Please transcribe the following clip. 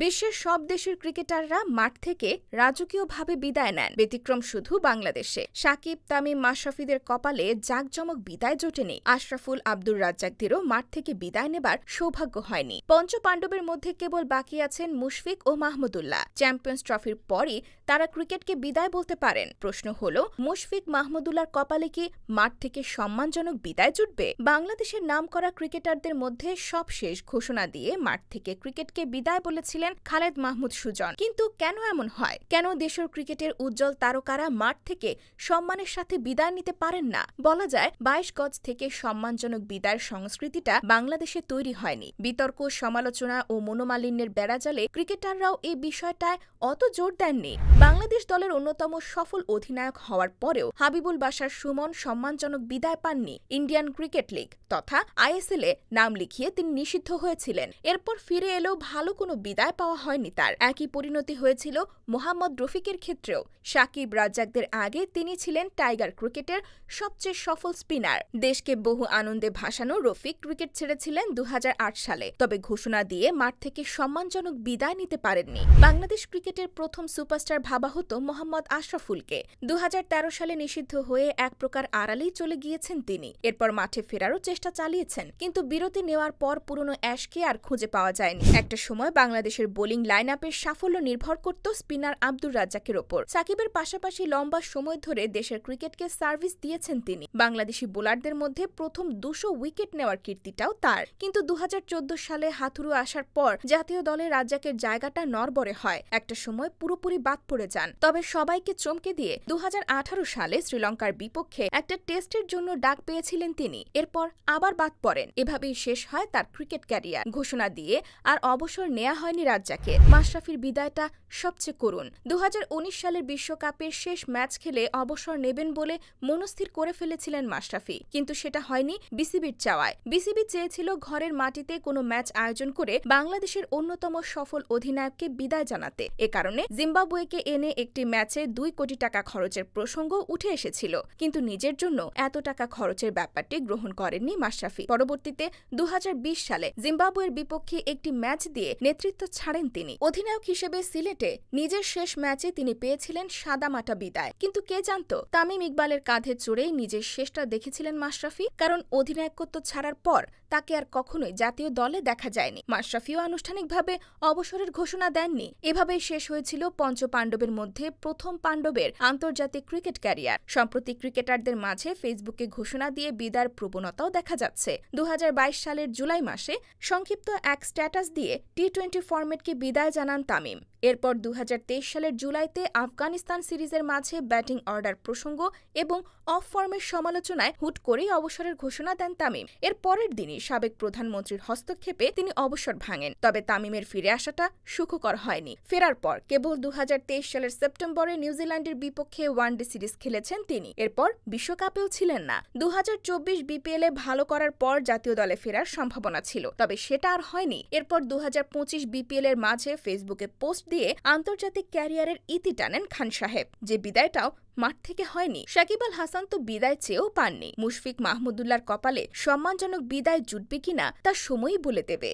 বিশ্বের সব দেশের ক্রিকেটাররা মাঠ থেকে রাজকীয়ভাবে বিদায় নেন, ব্যতিক্রম শুধু বাংলাদেশে। সাকিব, তামিম, মাশরাফিদের কপালে জাঁকজমক বিদায় জোটেনি। আশরাফুল, আব্দুর রাজ্জাকদেরও মাঠ থেকে বিদায় নেবার সৌভাগ্য হয়নি। পঞ্চপাণ্ডবের মধ্যে কেবল বাকি আছেন মুশফিক ও মাহমুদুল্লাহ। চ্যাম্পিয়ন্স ট্রফির পরই তারা ক্রিকেটকে বিদায় বলতে পারেন। প্রশ্ন হল, মুশফিক, মাহমুদুল্লাহর কপালে কি মাঠ থেকে সম্মানজনক বিদায় জুটবে? বাংলাদেশের নামকরা ক্রিকেটারদের মধ্যে সবশেষ ঘোষণা দিয়ে মাঠ থেকে ক্রিকেটকে বিদায় বলেছিলেন খালেদ মাহমুদ সুজন। কিন্তু কেন এমন হয়? কেন দেশের ক্রিকেটের উজ্জ্বল তারকারা মাঠ থেকে সম্মানের সাথে বিদায় নিতে পারেন না? বলা যায়, ২২ গজ থেকে সম্মানজনক বিদায়ের সংস্কৃতিটা বাংলাদেশে তৈরি হয়নি। বিতর্ক, সমালোচনা ও মনোমালিন্যের বেড়াজালে ক্রিকেটাররাও এই বিষয়টায় অত জোর দেননি। বাংলাদেশ দলের অন্যতম সফল অধিনায়ক হওয়ার পরেও হাবিবুল বাশার সুমন সম্মানজনক বিদায় পাননি। ইন্ডিয়ান ক্রিকেট লিগ তথা ISL-এ নাম লিখিয়ে তিনি নিষিদ্ধ হয়েছিলেন। এরপর ফিরে এলেও ভালো কোনো বিদায় পাওয়া হয়নি তার। একই পরিণতি হয়েছিল মোহাম্মদ রফিকের ক্ষেত্রেও। সাকিব, রাজ্জাকদের আগে তিনি ছিলেন টাইগার ক্রিকেটের সবচেয়ে সফল স্পিনার। দেশকে বহু আনন্দে ভাসানো রফিক ক্রিকেট ছেড়েছিলেন ২০০৮ সালে। তবে ঘোষণা দিয়ে মাঠ থেকে সম্মানজনক বিদায় নিতে পারেননি। বাংলাদেশ ক্রিকেটের প্রথম সুপারস্টার ভাবা হতো মোহাম্মদ আশরাফুলকে। ২০১৩ সালে নিষিদ্ধ হয়ে এক প্রকার আড়ালেই চলে গিয়েছেন তিনি। এরপর মাঠে ফেরারও চেষ্টা চালিয়েছেন, কিন্তু বিরতি নেওয়ার পর পুরনো অ্যাশকে আর খুঁজে পাওয়া যায়নি। একটা সময় বাংলাদেশের বোলিং লাইন আপের সাফল্য নির্ভর করত স্পিনার আব্দুর রাজ্জাকের ওপর। সাকিবের পাশাপাশি লম্বা সময় ধরে দেশের ক্রিকেটকে সার্ভিস দিয়েছেন তিনি। বাংলাদেশি বোলারদের মধ্যে প্রথম ২০০ উইকেট নেওয়ার কীর্তিটাও তার। কিন্তু ২০১৪ সালে হাথুরু আসার পর জাতীয় দলে রাজ্জাকের জায়গাটা নড়বড়ে হয়। একটা সময় পুরোপুরি বাদ পড়ে যান। তবে সবাইকে চমকে দিয়ে ২০১৮ সালে শ্রীলঙ্কার বিপক্ষে একটা টেস্টের জন্য ডাক পেয়েছিলেন তিনি। এরপর আবার বাদ পড়েন। এভাবেই শেষ হয় তার ক্রিকেট ক্যারিয়ার। ঘোষণা দিয়ে আর অবসর নেওয়া হয়নি রাজ্জাকের। মাশরাফির বিদায়টা সবচেয়ে করুণ। ২০১৯ সালের বিশ্বকাপের শেষ ম্যাচ খেলে অবসর নেবেন বলে মনস্থির করে ফেলেছিলেন মাশরাফি, কিন্তু সেটা হয়নি বিসিবির চাওয়ায়। বিসিবি চেয়েছিল ঘরের মাটিতে কোনো ম্যাচ আয়োজন করে বাংলাদেশের অন্যতম সফল অধিনায়ককে বিদায় জানাতে। এ কারণে জিম্বাবুয়েকে এনে একটি ম্যাচে ২ কোটি টাকা খরচের প্রসঙ্গ উঠে এসেছিল, কিন্তু নিজের জন্য এত টাকা খরচের ব্যাপারটি গ্রহণ করেননি মাশরাফি। পরবর্তীতে ২০২০ সালে জিম্বাবুয়ের বিপক্ষে একটি ম্যাচ দিয়ে নেতৃত্ব ছাড়েন তিনি। অধিনায়ক হিসেবে সিলেটে নিজের শেষ ম্যাচে তিনি পেয়েছিলেন সাদামাটা বিদায়। কিন্তু কে জানত, তামিম ইকবালের কাঁধে চড়েই নিজের শেষটা দেখেছিলেন মাশরাফি। কারণ অধিনায়কত্ব ছাড়ার পর তাকে আর কখনোই জাতীয় দলে দেখা যায়নি। মাশরাফিও আনুষ্ঠানিকভাবে অবসরের ঘোষণা দেননি। এভাবেই শেষ হয়েছিল পঞ্চপাণ্ডবের মধ্যে প্রথম পাণ্ডবের আন্তর্জাতিক ক্রিকেট ক্যারিয়ার। সম্প্রতি ক্রিকেটারদের মাঝে ফেসবুকে ঘোষণা দিয়ে বিদায়ের প্রবণতাও দেখা যাচ্ছে। ২০২২ সালের জুলাই মাসে সংক্ষিপ্ত এক স্ট্যাটাস দিয়ে টি-20 ফরম্যাটকে বিদায় জানান তামিম। এরপর ২০২৩ সালের জুলাইতে আফগানিস্তান সিরিজের মাঝে ব্যাটিং অর্ডার প্রসঙ্গ এবং অফ ফর্মের সমালোচনায় হুট করেই অবসরের ঘোষণা দেন তামিম। এর পরের দিনই সাবেক প্রধানমন্ত্রীর হস্তক্ষেপে তিনি অবসর ভাঙেন। তবে তামিমের ফিরে আসাটা সুখকর হয়নি। ফেরার পর কেবল ২০২৩ সালের সেপ্টেম্বরে নিউজিল্যান্ডের বিপক্ষে ওয়ানডে সিরিজ খেলেছেন তিনি। এরপর বিশ্বকাপেও ছিলেন না। ২০২৪ বিপিএল-এ ভালো করার পর জাতীয় দলে ফেরার সম্ভাবনা ছিল, তবে সেটা আর হয়নি। এরপর ২০২৫ বিপিএল-এর মাঝে ফেসবুকে পোস্ট দিয়ে আন্তর্জাতিক ক্যারিয়ারের ইতি টানেন খান সাহেব, যে বিদায়টাও মাঠ থেকে হয়নি। সাকিব আল হাসান তো বিদায় চেয়েও পাননি। মুশফিক, মাহমুদুল্লাহর কপালে সম্মানজনক বিদায় জুটবে কিনা তা সময়ই বলে দেবে।